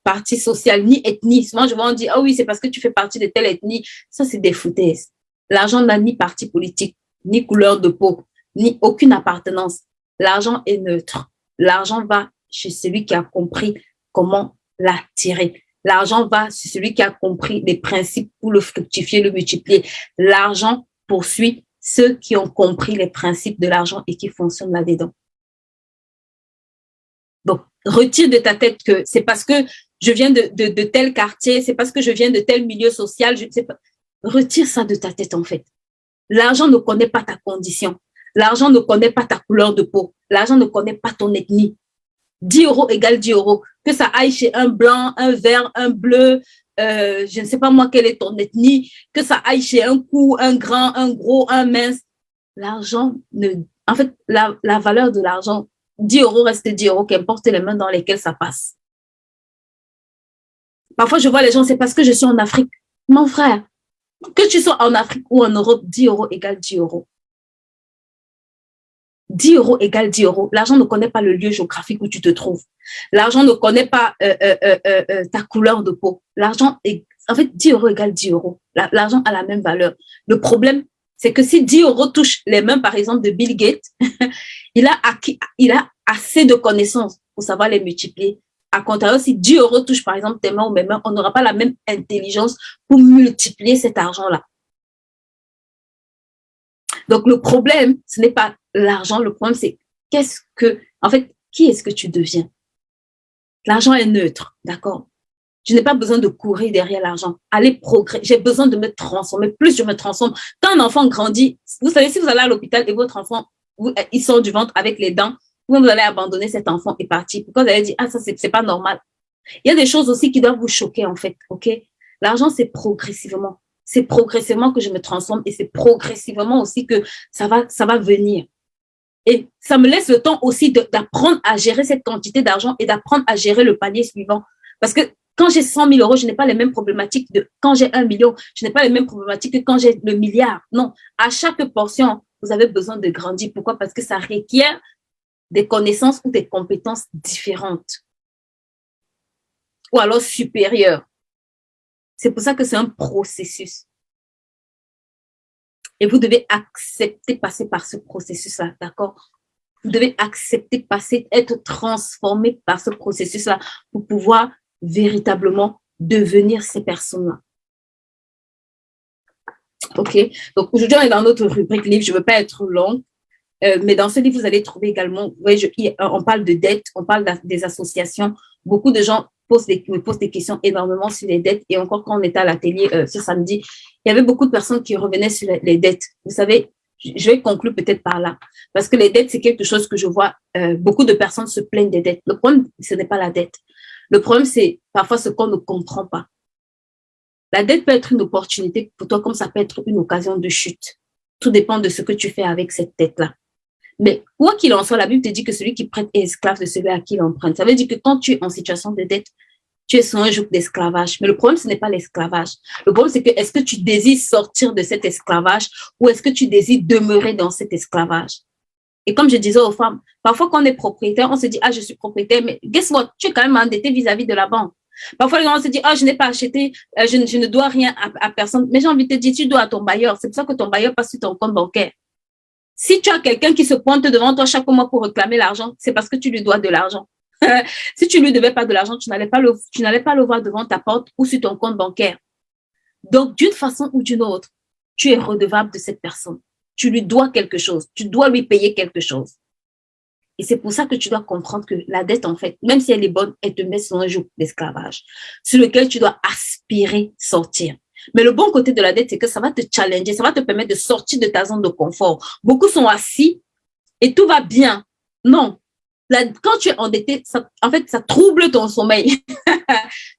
parti social, ni ethnie. Souvent, je vais en dire, ah oui, c'est parce que tu fais partie de telle ethnie. Ça, c'est des foutaises. L'argent n'a ni parti politique, ni couleur de peau, ni aucune appartenance. L'argent est neutre. L'argent va chez celui qui a compris comment l'attirer. L'argent va chez celui qui a compris les principes pour le fructifier, le multiplier. L'argent poursuit ceux qui ont compris les principes de l'argent et qui fonctionnent là-dedans. Donc, retire de ta tête que c'est parce que je viens de tel quartier, c'est parce que je viens de tel milieu social, je ne sais pas. Retire ça de ta tête, en fait. L'argent ne connaît pas ta condition. L'argent ne connaît pas ta couleur de peau. L'argent ne connaît pas ton ethnie. 10 euros égale 10 euros. Que ça aille chez un blanc, un vert, un bleu, je ne sais pas moi quelle est ton ethnie, que ça aille chez un court, un grand, un gros, un mince. L'argent ne... En fait, la valeur de l'argent, 10 euros reste 10 euros, qu'importe les mains dans lesquelles ça passe. Parfois, je vois les gens, c'est parce que je suis en Afrique. Mon frère, que tu sois en Afrique ou en Europe, 10 euros égale 10 euros. 10 euros égale 10 euros. L'argent ne connaît pas le lieu géographique où tu te trouves. L'argent ne connaît pas ta couleur de peau. L'argent est, en fait, 10 euros égale 10 euros. L'argent a la même valeur. Le problème, c'est que si 10 euros touchent les mains, par exemple, de Bill Gates, il a assez de connaissances pour savoir les multiplier. À contrario, si 10 euros touchent, par exemple, tes mains ou mes mains, on n'aura pas la même intelligence pour multiplier cet argent-là. Donc, le problème, ce n'est pas l'argent. Le problème, c'est en fait, qui est-ce que tu deviens? L'argent est neutre, d'accord? Je n'ai pas besoin de courir derrière l'argent. Allez progresser. J'ai besoin de me transformer. Plus je me transforme. Quand un enfant grandit, vous savez, si vous allez à l'hôpital et votre enfant, il sort du ventre avec les dents, vous allez abandonner cet enfant et partir. Pourquoi vous allez dire, ah, ça, c'est pas normal. Il y a des choses aussi qui doivent vous choquer, en fait, ok? L'argent, c'est progressivement. C'est progressivement que je me transforme et c'est progressivement aussi que ça va venir. Et ça me laisse le temps aussi d'apprendre à gérer cette quantité d'argent et d'apprendre à gérer le palier suivant. Parce que quand j'ai 100 000 euros, je n'ai pas les mêmes problématiques que quand j'ai 1 million. Je n'ai pas les mêmes problématiques que quand j'ai le milliard. Non, à chaque portion, vous avez besoin de grandir. Pourquoi? Parce que ça requiert des connaissances ou des compétences différentes. Ou alors supérieures. C'est pour ça que c'est un processus. Et vous devez accepter passer par ce processus-là, d'accord? Vous devez accepter passer, être transformé par ce processus-là pour pouvoir véritablement devenir ces personnes-là. OK? Donc, aujourd'hui, on est dans notre rubrique livre. Je ne veux pas être longue, mais dans ce livre, vous allez trouver également, on parle de dettes, on parle des associations. Beaucoup de gens me posent des questions énormément sur les dettes. Et encore, quand on était à l'atelier ce samedi, il y avait beaucoup de personnes qui revenaient sur les dettes. Vous savez, je vais conclure peut-être par là. Parce que les dettes, c'est quelque chose que je vois, beaucoup de personnes se plaignent des dettes. Le problème, ce n'est pas la dette. Le problème, c'est parfois ce qu'on ne comprend pas. La dette peut être une opportunité pour toi, comme ça peut être une occasion de chute. Tout dépend de ce que tu fais avec cette dette-là. Mais quoi qu'il en soit, la Bible te dit que celui qui prête est esclave de celui à qui il emprunte. Ça veut dire que quand tu es en situation de dette, tu es sur un joug d'esclavage. Mais le problème, ce n'est pas l'esclavage. Le problème, c'est que est-ce que tu désires sortir de cet esclavage ou est-ce que tu désires demeurer dans cet esclavage? Et comme je disais aux femmes, parfois quand on est propriétaire, on se dit, ah, je suis propriétaire, mais guess what? Tu es quand même endetté vis-à-vis de la banque. Parfois, les gens se disent, ah, je n'ai pas acheté, je ne dois rien à personne. Mais j'ai envie de te dire, tu dois à ton bailleur. C'est pour ça que ton bailleur passe sur ton compte bancaire. Si tu as quelqu'un qui se pointe devant toi chaque mois pour réclamer l'argent, c'est parce que tu lui dois de l'argent. Si tu ne lui devais pas de l'argent, tu n'allais pas le voir devant ta porte ou sur ton compte bancaire. Donc, d'une façon ou d'une autre, tu es redevable de cette personne. Tu lui dois quelque chose. Tu dois lui payer quelque chose. Et c'est pour ça que tu dois comprendre que la dette, en fait, même si elle est bonne, elle te met sur un joug d'esclavage sur lequel tu dois aspirer sortir. Mais le bon côté de la dette, c'est que ça va te challenger, ça va te permettre de sortir de ta zone de confort. Beaucoup sont assis et tout va bien. Non. Quand tu es endetté, en fait, ça trouble ton sommeil.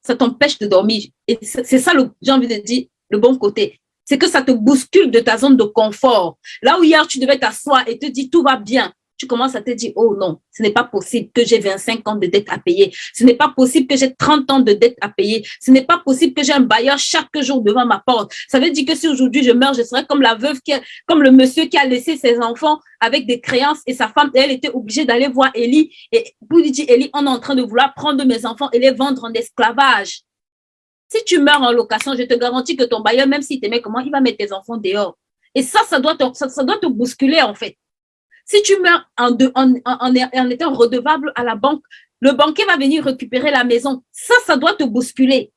Ça t'empêche de dormir. Et c'est ça, j'ai envie de dire, le bon côté. C'est que ça te bouscule de ta zone de confort. Là où hier, tu devais t'asseoir et te dire tout va bien. tu commences à te dire, oh non, ce n'est pas possible que j'ai 25 ans de dette à payer. Ce n'est pas possible que j'ai 30 ans de dette à payer. Ce n'est pas possible que j'ai un bailleur chaque jour devant ma porte. Ça veut dire que si aujourd'hui je meurs, je serai comme la veuve, comme le monsieur qui a laissé ses enfants avec des créances et sa femme, elle était obligée d'aller voir Élie. Et pour lui dire, Élie, on est en train de vouloir prendre mes enfants et les vendre en esclavage. Si tu meurs en location, je te garantis que ton bailleur, même s'il t'aimait comment, il va mettre tes enfants dehors. Et ça doit te bousculer en fait. Si tu meurs en étant redevable à la banque, le banquier va venir récupérer la maison. Ça doit te bousculer.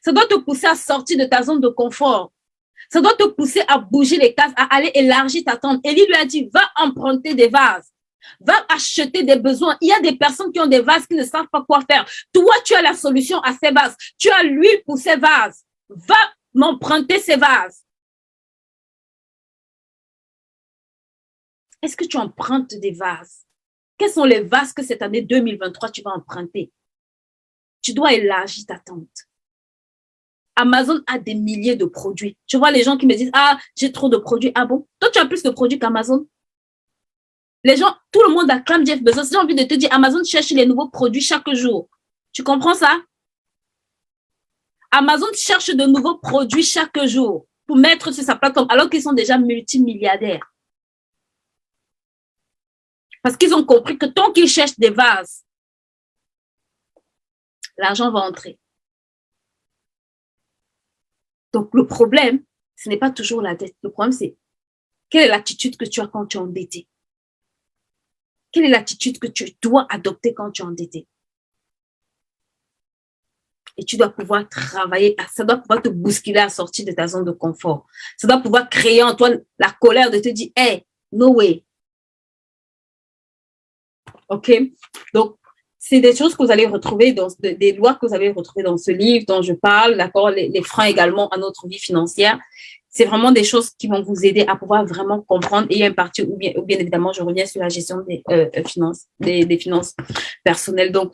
Ça doit te pousser à sortir de ta zone de confort. Ça doit te pousser à bouger les cases, à aller élargir ta tente. Élie lui a dit, va emprunter des vases. Va acheter des besoins. Il y a des personnes qui ont des vases qui ne savent pas quoi faire. Toi, tu as la solution à ces vases. Tu as l'huile pour ces vases. Va m'emprunter ces vases. Est-ce que tu empruntes des vases? Quels sont les vases que cette année 2023 tu vas emprunter? Tu dois élargir ta tente. Amazon a des milliers de produits. Je vois les gens qui me disent, ah, j'ai trop de produits. Ah bon? Toi, tu as plus de produits qu'Amazon? Les gens, tout le monde acclame Jeff Bezos. J'ai envie de te dire, Amazon cherche les nouveaux produits chaque jour. Tu comprends ça? Amazon cherche de nouveaux produits chaque jour pour mettre sur sa plateforme alors qu'ils sont déjà multimilliardaires. Parce qu'ils ont compris que tant qu'ils cherchent des vases, l'argent va entrer. Donc, le problème, ce n'est pas toujours la dette. Le problème, c'est quelle est l'attitude que tu as quand tu es endetté? Quelle est l'attitude que tu dois adopter quand tu es endetté? Et tu dois pouvoir travailler, ça doit pouvoir te bousculer à sortir de ta zone de confort. Ça doit pouvoir créer en toi la colère de te dire, hey, no way. OK? Donc, c'est des choses que vous allez retrouver, des lois que vous allez retrouver dans ce livre dont je parle, d'accord? Les freins également à notre vie financière. C'est vraiment des choses qui vont vous aider à pouvoir vraiment comprendre. Et il y a une partie où bien évidemment, je reviens sur la gestion des finances personnelles. Donc,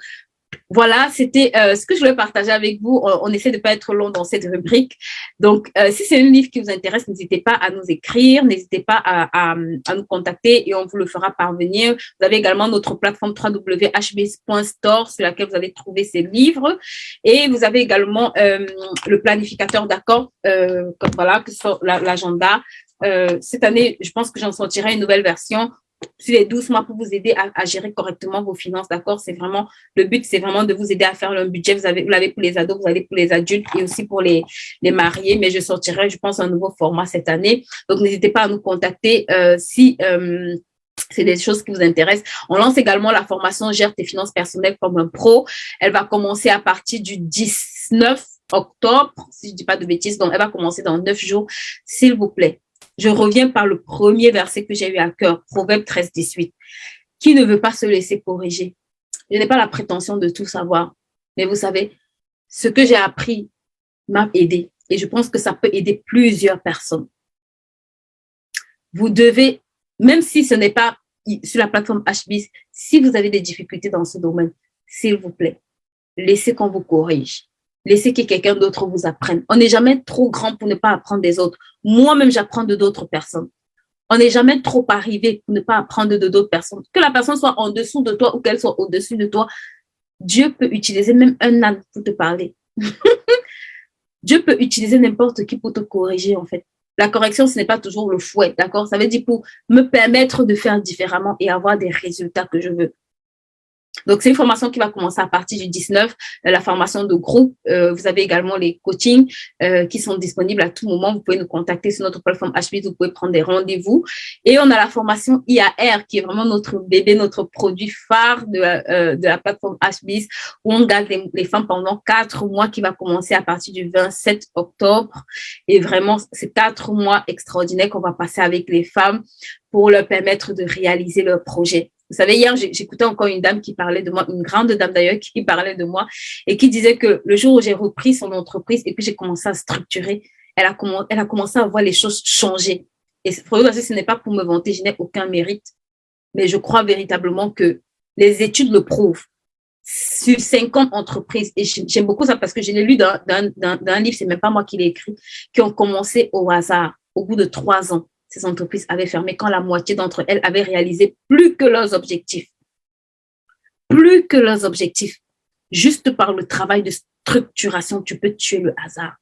voilà, c'était ce que je voulais partager avec vous. On essaie de ne pas être long dans cette rubrique. Donc, si c'est un livre qui vous intéresse, n'hésitez pas à nous écrire, n'hésitez pas à nous contacter et on vous le fera parvenir. Vous avez également notre plateforme www.hbs.store sur laquelle vous allez trouver ces livres. Et vous avez également le planificateur d'accord, voilà, que ce soit l'agenda. Cette année, je pense que j'en sortirai une nouvelle version sur les 12 mois pour vous aider à gérer correctement vos finances, d'accord? C'est vraiment, le but, c'est vraiment de vous aider à faire un budget. Vous l'avez pour les ados, vous l'avez pour les adultes et aussi pour les mariés, mais je sortirai, je pense, un nouveau format cette année. Donc, n'hésitez pas à nous contacter si c'est des choses qui vous intéressent. On lance également la formation Gère tes finances personnelles comme un pro. Elle va commencer à partir du 19 octobre, si je ne dis pas de bêtises. Donc, elle va commencer dans 9 jours, s'il vous plaît. Je reviens par le premier verset que j'ai eu à cœur, Proverbe 13, 18. Qui ne veut pas se laisser corriger? Je n'ai pas la prétention de tout savoir, mais vous savez, ce que j'ai appris m'a aidé et je pense que ça peut aider plusieurs personnes. Vous devez, même si ce n'est pas sur la plateforme HBIS, si vous avez des difficultés dans ce domaine, s'il vous plaît, laissez qu'on vous corrige. Laissez que quelqu'un d'autre vous apprenne. On n'est jamais trop grand pour ne pas apprendre des autres. Moi-même, j'apprends de d'autres personnes. On n'est jamais trop arrivé pour ne pas apprendre de d'autres personnes. Que la personne soit en dessous de toi ou qu'elle soit au-dessus de toi, Dieu peut utiliser même un âne pour te parler. Dieu peut utiliser n'importe qui pour te corriger, en fait. La correction, ce n'est pas toujours le fouet, d'accord? Ça veut dire pour me permettre de faire différemment et avoir des résultats que je veux. Donc, c'est une formation qui va commencer à partir du 19, la formation de groupe. Vous avez également les coachings qui sont disponibles à tout moment. Vous pouvez nous contacter sur notre plateforme HBIS, vous pouvez prendre des rendez-vous. Et on a la formation IAR qui est vraiment notre bébé, notre produit phare de la plateforme HBIS où on garde les femmes pendant 4 mois qui va commencer à partir du 27 octobre. Et vraiment, c'est 4 mois extraordinaires qu'on va passer avec les femmes pour leur permettre de réaliser leur projet. Vous savez, hier, j'écoutais encore une dame qui parlait de moi, une grande dame d'ailleurs, qui parlait de moi et qui disait que le jour où j'ai repris son entreprise et puis j'ai commencé à structurer, elle a commencé à voir les choses changer. Et pour vous, ce n'est pas pour me vanter, je n'ai aucun mérite, mais je crois véritablement que les études le prouvent. Sur 50 entreprises, et j'aime beaucoup ça parce que je l'ai lu dans un livre, c'est même pas moi qui l'ai écrit, qui ont commencé au hasard, au bout de 3 ans. ces entreprises avaient fermé quand la moitié d'entre elles avaient réalisé plus que leurs objectifs. Plus que leurs objectifs. Juste par le travail de structuration, tu peux tuer le hasard.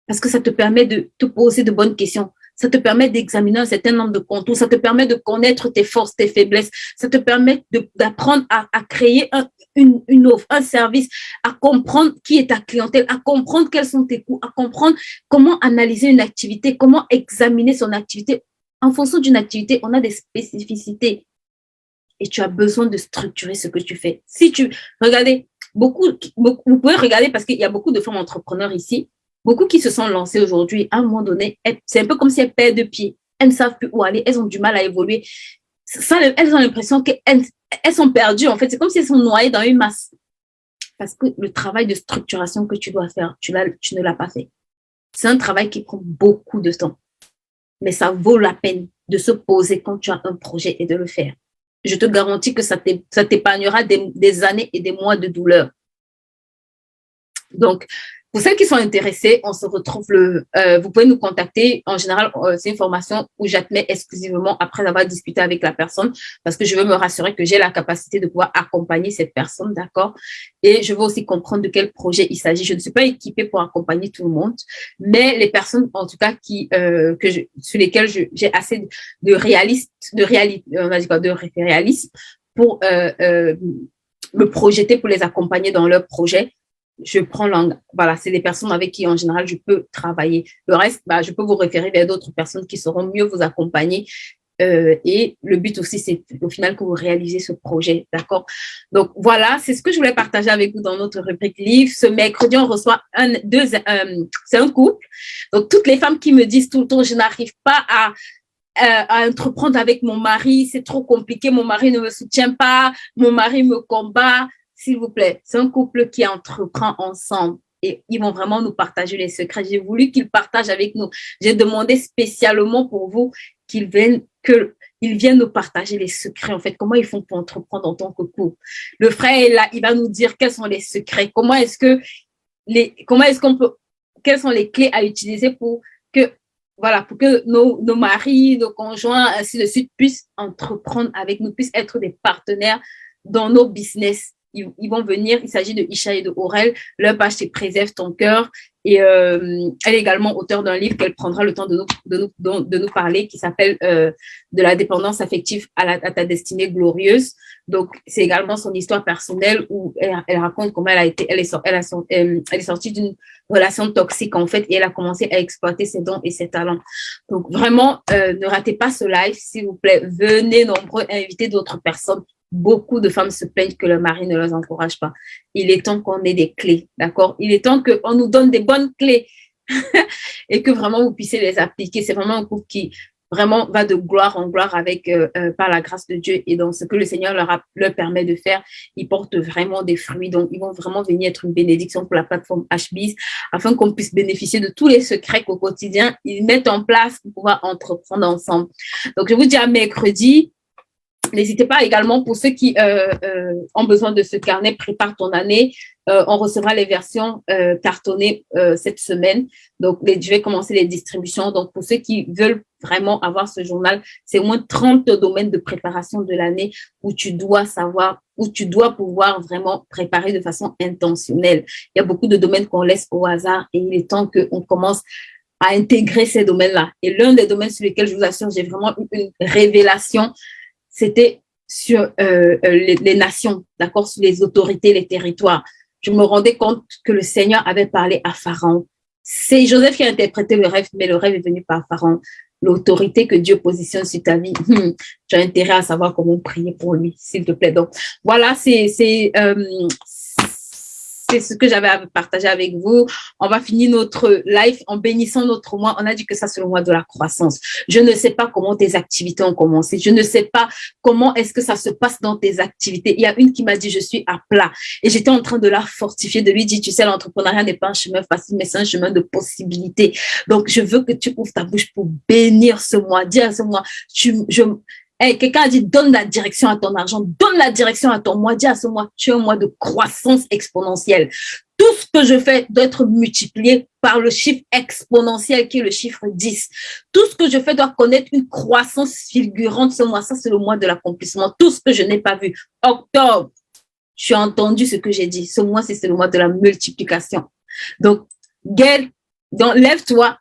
Parce que ça te permet de te poser de bonnes questions. Ça te permet d'examiner un certain nombre de contours. Ça te permet de connaître tes forces, tes faiblesses. Ça te permet d'apprendre à créer une offre, un service, à comprendre qui est ta clientèle, à comprendre quels sont tes coûts, à comprendre comment analyser une activité, comment examiner son activité. En fonction d'une activité, on a des spécificités. Et tu as besoin de structurer ce que tu fais. Si tu, regardez, beaucoup, vous pouvez regarder parce qu'il y a beaucoup de femmes entrepreneurs ici, beaucoup qui se sont lancées aujourd'hui, à un moment donné, c'est un peu comme si elles perdent de pied. Elles ne savent plus où aller, elles ont du mal à évoluer. Ça, elles ont l'impression qu'elles sont perdues, en fait. C'est comme si elles sont noyées dans une masse. Parce que le travail de structuration que tu dois faire, tu ne l'as pas fait. C'est un travail qui prend beaucoup de temps. Mais ça vaut la peine de se poser quand tu as un projet et de le faire. Je te garantis que ça t'épargnera des années et des mois de douleur. Donc, pour celles qui sont intéressées, on se retrouve vous pouvez nous contacter. En général, c'est une formation où j'admets exclusivement après avoir discuté avec la personne parce que je veux me rassurer que j'ai la capacité de pouvoir accompagner cette personne, d'accord? Et je veux aussi comprendre de quel projet il s'agit. Je ne suis pas équipée pour accompagner tout le monde, mais les personnes, en tout cas, sur lesquelles j'ai assez de réalisme pour me projeter pour les accompagner dans leur projet. Je prends voilà, c'est des personnes avec qui, en général, je peux travailler. Le reste, je peux vous référer vers d'autres personnes qui sauront mieux vous accompagner. Et le but aussi, c'est au final que vous réalisez ce projet, d'accord? Donc, voilà, c'est ce que je voulais partager avec vous dans notre rubrique livre. Ce mercredi, on reçoit c'est un couple. Donc, toutes les femmes qui me disent tout le temps, je n'arrive pas à entreprendre avec mon mari, c'est trop compliqué, mon mari ne me soutient pas, mon mari me combat. S'il vous plaît, c'est un couple qui entreprend ensemble et ils vont vraiment nous partager les secrets. J'ai voulu qu'ils partagent avec nous. J'ai demandé spécialement pour vous qu'ils viennent nous partager les secrets, en fait, comment ils font pour entreprendre en tant que couple. Le frère est là, il va nous dire quels sont les secrets, quelles sont les clés à utiliser pour que nos maris, nos conjoints, ainsi de suite, puissent entreprendre avec nous, puissent être des partenaires dans nos business. Ils vont venir, il s'agit de Isha et de Aurel. Leur page, c'est Préserve ton cœur. Et elle est également auteure d'un livre qu'elle prendra le temps de nous parler, qui s'appelle De la dépendance affective à ta destinée glorieuse. Donc, c'est également son histoire personnelle où elle raconte comment elle est sortie d'une relation toxique, en fait, et elle a commencé à exploiter ses dons et ses talents. Donc, vraiment, ne ratez pas ce live, s'il vous plaît. Venez nombreux inviter d'autres personnes. Beaucoup de femmes se plaignent que leur mari ne les encourage pas. Il est temps qu'on ait des clés, d'accord? Il est temps qu'on nous donne des bonnes clés et que vraiment vous puissiez les appliquer. C'est vraiment un couple qui vraiment va de gloire en gloire par la grâce de Dieu et dans ce que le Seigneur leur permet de faire. Ils portent vraiment des fruits. Donc, ils vont vraiment venir être une bénédiction pour la plateforme HBIZ afin qu'on puisse bénéficier de tous les secrets qu'au quotidien, ils mettent en place pour pouvoir entreprendre ensemble. Donc, je vous dis à mercredi. N'hésitez pas également pour ceux qui ont besoin de ce carnet Prépare ton année. On recevra les versions cartonnées cette semaine. Donc, je vais commencer les distributions. Donc, pour ceux qui veulent vraiment avoir ce journal, c'est au moins 30 domaines de préparation de l'année où tu dois pouvoir vraiment préparer de façon intentionnelle. Il y a beaucoup de domaines qu'on laisse au hasard et il est temps qu'on commence à intégrer ces domaines-là. Et l'un des domaines sur lesquels je vous assure, j'ai vraiment eu une révélation, c'était sur les nations, d'accord, sur les autorités, les territoires. Je me rendais compte que le Seigneur avait parlé à Pharaon. C'est Joseph qui a interprété le rêve, mais le rêve est venu par Pharaon. L'autorité que Dieu positionne sur ta vie, tu as intérêt à savoir comment prier pour lui, s'il te plaît. Donc, voilà, c'est ce que j'avais à partager avec vous. On va finir notre live en bénissant notre mois. On a dit que ça, c'est le mois de la croissance. Je ne sais pas comment tes activités ont commencé. Je ne sais pas comment est-ce que ça se passe dans tes activités. Il y a une qui m'a dit, je suis à plat. Et j'étais en train de la fortifier, de lui dire, tu sais, l'entrepreneuriat n'est pas un chemin facile, mais c'est un chemin de possibilités. Donc, je veux que tu ouvres ta bouche pour bénir ce mois. Dis à ce mois, quelqu'un a dit, donne la direction à ton argent, donne la direction à ton mois. Dis à ce mois, tu es un mois de croissance exponentielle. Tout ce que je fais doit être multiplié par le chiffre exponentiel qui est le chiffre 10. Tout ce que je fais doit connaître une croissance fulgurante ce mois. Ça, c'est le mois de l'accomplissement. Tout ce que je n'ai pas vu. Octobre, tu as entendu ce que j'ai dit. Ce mois, c'est le mois de la multiplication. Donc, Gaëlle, lève-toi